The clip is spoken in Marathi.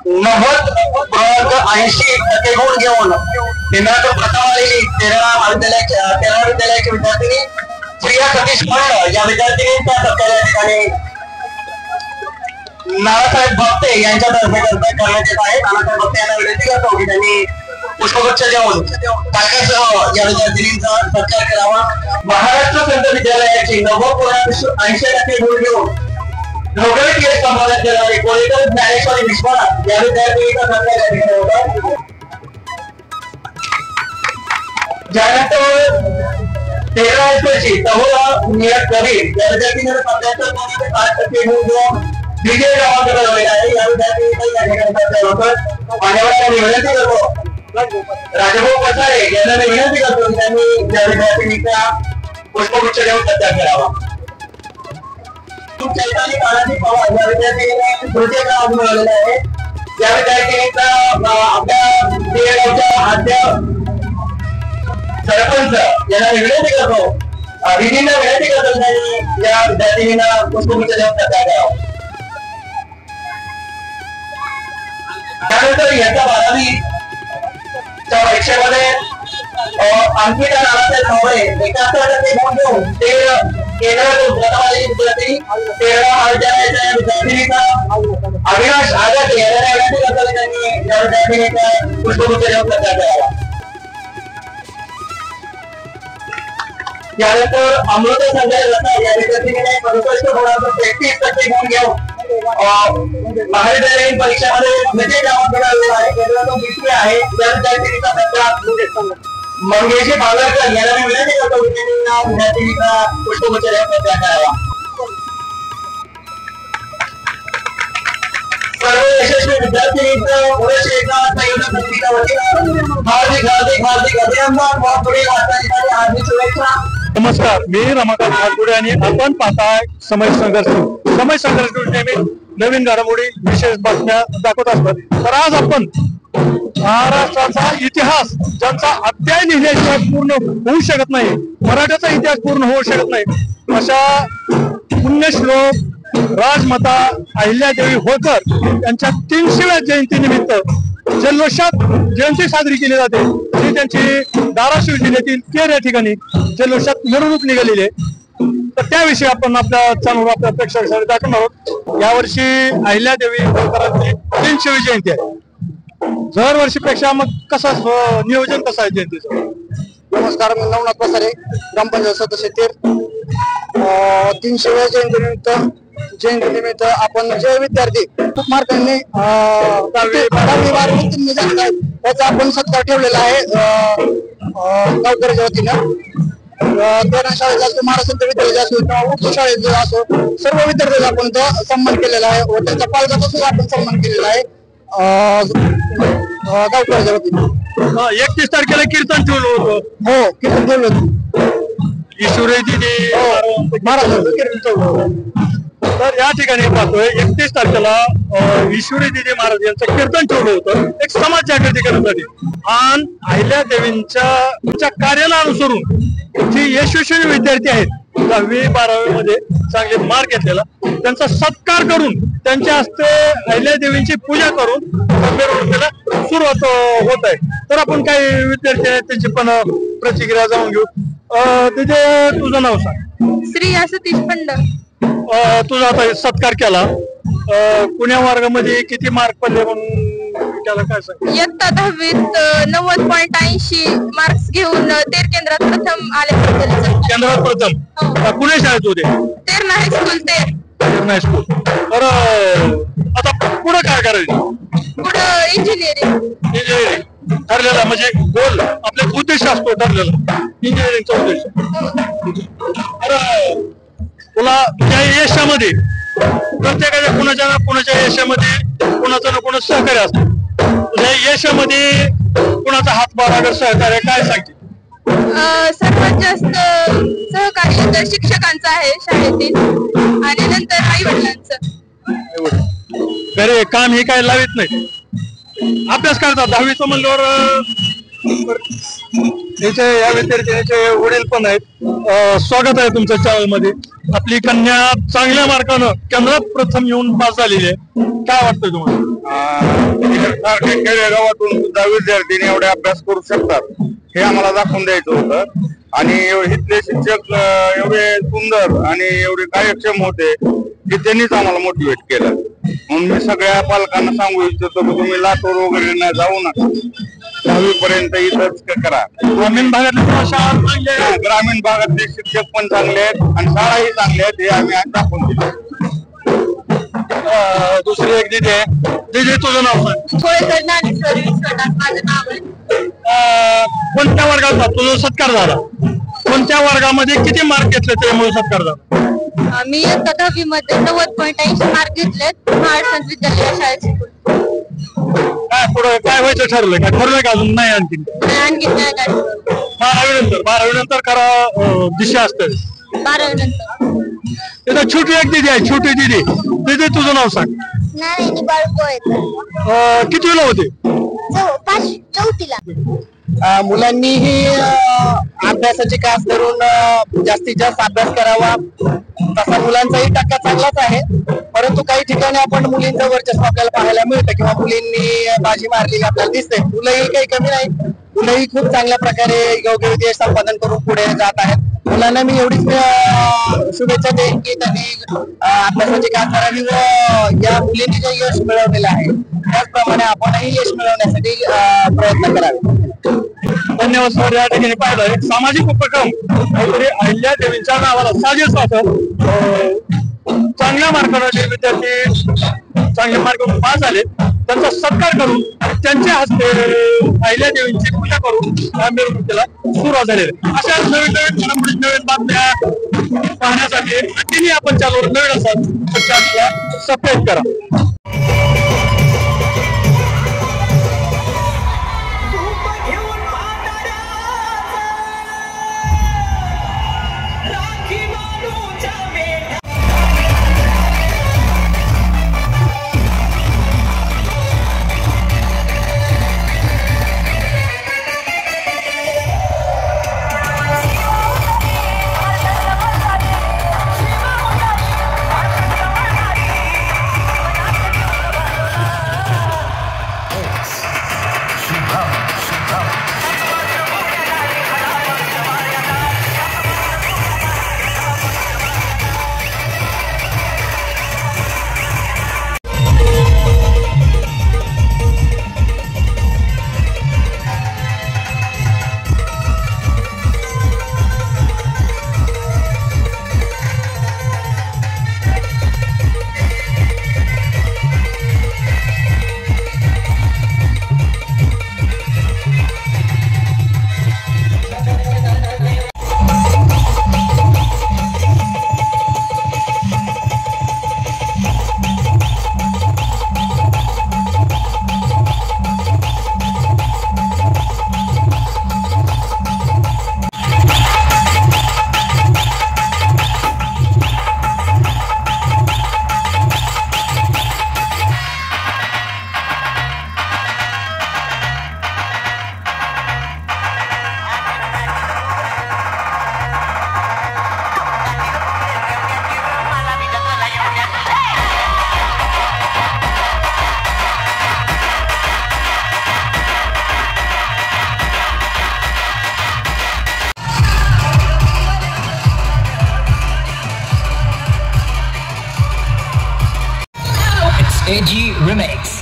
90.80% गुण घेऊन केंद्रात प्रथम आलेली तेरणा विद्यालयाची विद्यार्थिनी प्रिया सतीश मंड या विद्यार्थिनींचा सत्कार या ठिकाणी नानासाहेब भक्ते यांच्यातर्फे करण्यात येत आहे। नानासाहेब भक्ते यांना विनंती करतो की त्यांनी पुष्पगुच्छ देऊन पालकांसह या विद्यार्थिनींचा सत्कार करावा। महाराष्ट्र संत विद्यालयाची 90.80% गुण घेऊन नोकरी संपादन केलेले कोळीकर ज्ञानेश्वरी विश्वनाथ या विद्यार्थिनीचा सत्कार या ठिकाणी होता। त्यानंतर 13 वर्षाची तहुरा नियत कबीर या विद्यार्थिनीने 75.5% गुण घेऊन विजय क्रमांक मिळवलेला आहे। या विद्यार्थिनीचा या ठिकाणी सत्कार होतो। मान्यवरांनी विनंती करतो राजभाऊ पसारे यांना विनंती करतो की त्यांनी या विद्यार्थिनीचा पुष्पगुच्छ देऊन सत्कार करावा। चैताली काळाची पवार या विद्यार्थिनीने तृतीय क्रमांक मिळवलेला आहे। या विद्यार्थिनीचा आपल्या देवगावच्या आद्य सरपंच यांना विनंती करतो विधींना विनंती करतो त्यांनी या विद्यार्थिनींना पुष्पगुच्छ देऊन सत्कार करावा। त्यानंतर इयत्ता 12वी परीक्षेमध्ये अंकिता नानासाहेब भावळे 71% गुण घेऊन ते केंद्रातून प्रथम आलेली विद्यार्थिनी तेरणा महाविद्यालयाच्या विद्यार्थिनीचा अविनाश आगाते यांना विनंती करतो की त्यांनी या विद्यार्थिनीचा पुष्पगुच्छ देऊन सत्कार करावा। त्यानंतर अमृत संजय रसाळ या विद्यार्थिनीने 65.33% गुण घेऊन महाविद्यालयीन परीक्षेमध्ये विजय क्रमांक मिळवलेला आहे। केंद्रातून द्वितीय आहे। या विद्यार्थिनीचा सत्कार मंगेशी भागरकर यांना मी विनंती करतो की त्यांनी विद्यार्थिनीचा पुष्पगुच्छ देऊन सत्कार करावा। सर्व यशस्वी विद्यार्थिनींचं पुरेशी एका संयोजक समितीच्या वतीनं हार्दिक अभिनंदन व पुढील वाटचालीसाठी हार्दिक शुभेच्छा। नमस्कार, मी रमाकांत घाटपुडे आणि आपण पाहताय समय संघर्ष नेहमी नवीन घडामोडी विशेष बातम्या दाखवत असतात। तर आज आपण महाराष्ट्राचा इतिहास ज्यांचा अध्याय लिहिल्याशिवाय पूर्ण होऊ शकत नाही, मराठ्याचा इतिहास पूर्ण होऊ शकत नाही, अशा पुण्यश्लोक राजमाता अहिल्यादेवी होळकर यांच्या 300व्या जयंतीनिमित्त जल्लोषात जयंती साजरी केली जाते। ही त्यांची धाराशिव जिल्ह्यातील केर या ठिकाणी जल्लोषात मिरवणूक निघालेली आहे। तर त्याविषयी आपण आपल्या चॅनलवर आपल्या प्रेक्षकांसाठी दाखवणार आहोत। यावर्षी अहिल्यादेवी होळकरांची 300वी जयंती आहे। दरवर्षीपेक्षा मग कसं नियोजन कसं आहे जयंतीचं? नमस्कार, मी नवनाथ पसारे, ग्रामपंचायत सदस्य तेर। 300व्या जयंतीनिमित्त आपण जे विद्यार्थी खूप मार्कांनी 10वी 12वी त्याचा आपण सत्कार ठेवलेला आहे गावकऱ्याच्या वतीनं। तेरणा शाळेचा असो, महाराष्ट्र विद्यालयाचा असो किंवा उर्दू शाळेचा असो, सर्व विद्यार्थ्यांचा आपण सन्मान केलेला आहे व त्यांच्या पालकांचा सुद्धा आपण सन्मान केलेला आहे गावकऱ्याच्या वतीनं। 31 तारखेला कीर्तन ठेवलं होतं। हो, कीर्तन ठेवलं होतं। ईश्वरी दिदी महाराष्ट्राचं कीर्तन ठेवलं होतं। तर या ठिकाणी पाहतोय 31 तारखेला ईश्वरी दिदी महाराज यांचं कीर्तन ठेवलं होतं एक समाज जागृती करण्यासाठी। आणि अहिल्यादेवींच्या कार्याला अनुसरून जी यशस्वी विद्यार्थी आहेत 10वी 12वी मध्ये चांगले मार्क घेतलेला त्यांचा सत्कार करून त्यांच्या हस्ते अहिल्यादेवींची पूजा करून मिरवणुकीला सुरुवात होत आहे। तर आपण काही विद्यार्थी आहेत त्यांची पण प्रतिक्रिया जाणून घेऊ। तिथे तुझं नाव सांग। श्री सतीश मंड। तुझा आता सत्कार केला, पुण्या वर्गामध्ये किती मार्क पडले म्हणून त्याला काय सांग? इयत्ता 10वीत 90.80 मार्क्स घेऊन तेर केंद्रात प्रथम आल्याबद्दल। केंद्रात प्रथम पुणे शाळेत होते? तेरणा हायस्कूल तेर। तेरणा हायस्कूल। तर आता पुढे काय करायचं? पुढे इंजिनिअरिंग ठरलेला, म्हणजे गोल आपले उद्देश असतो ठरलेला इंजिनिअरिंगचा उद्देश। तर तुला त्या यशामध्ये प्रत्येकाच्या कुणाच्या यशामध्ये कुणाचं ना कुणाचं सहकार्य असतं। तुझ्या यशामध्ये कुणाचा हातभार अगर सहकार्य काय सांगते? सर्वात जास्त सहकार्य तर शिक्षकांचं आहे शाळेतील आणि नंतर आई वडिलांचं। घरी काम हे काय लावित नाही, अभ्यास करतात। 10वीचं म्हणल्यावर याचे या विद्यार्थ्यांचे वडील पण आहेत. स्वागत आहे तुमच्या चॅनल मध्ये. आपली कन्या चांगल्या मार्कानं केंद्रात प्रथम येऊन पास झालेली आहे. काय वाटतंय तुम्हाला? खेडेगावातून सुद्धा विद्यार्थी एवढे अभ्यास करू शकतात हे आम्हाला दाखवून द्यायचं होतं. आणि इथले शिक्षक एवढे सुंदर आणि एवढे कार्यक्षम होते की त्यांनीच आम्हाला मोटिवेट केलं. म्हणून मी सगळ्या पालकांना सांगू इच्छितो की तुम्ही लातूर वगैरे नाही जाऊ नका, 10वी पर्यंत इथंच करा. ग्रामीण भागातल्या शाळा चांगल्या आहेत, ग्रामीण भागातले शिक्षक पण चांगले आहेत आणि शाळाही चांगल्या आहेत हे आम्ही आज दाखवून दिले. दुसरी एक दिदी आहे. दिदी तुझं नाव सांग. होळकर ज्ञानेश्वरी विश्वनाथ माझं नाव आहे. कोणत्या वर्गात तुझा सत्कार झाला? कोणत्या वर्गामध्ये किती मार्क घेतले त्यामुळे सत्कार झाला? मी इयत्ता 10वी मध्ये 90.80 मार्क घेतलेत. महाराष्ट्र विद्यालय शाळेत शिकून. काय पुढे काय व्हायचं ठरलंय? काय ठरलंय का अजून? नाही आणखी आणखी नाही काढलं. 12वी नंतर खरा दिशा असते. 12वी नंतर. तिथं छोटी एक दिदी आहे. छोटी दिदी, दिदी तुझं नाव सांग. नारायणी बाळको कितवीला होते? 4ला. मुलांनीही अभ्यासाची कास धरून जास्तीत जास्त अभ्यास करावा. तसा मुलांचाही टक्का चांगलाच आहे, परंतु काही ठिकाणी आपण मुलींचं वर्चस्व आपल्याला पाहायला मिळतं किंवा मुलींनी बाजी मारलेली आपल्याला दिसते. मुलंही काही कमी नाही, मुलंही खूप चांगल्या प्रकारे योग्य विजय संपादन करून पुढे जात आहेत. मुलांना मी एवढीच शुभेच्छा देईन की त्यांनी अभ्यासाची कास करावी व या मुलींनी जे यश मिळवलेलं आहे त्याचप्रमाणे आपणही यश मिळवण्यासाठी प्रयत्न करावे. धन्यवाद सर. या ठिकाणी पाहिलं एक सामाजिक उपक्रम काहीतरी अहिल्या देवींच्या नावाला साजेस असं चांगल्या मार्काने जे विद्यार्थी चांगल्या मार्काने पास झाले त्यांचा सत्कार करून त्यांच्या हस्ते अहिल्या देवींची पूजा करून या मिरवणुकीला सुरुवात झालेली. अशा नवीन नवीन नवीन बातम्या पाहण्यासाठी आणखीही आपण चॅनलवर नवीन असाल तर चॅनलला सबस्क्राईब करा. AG Remix.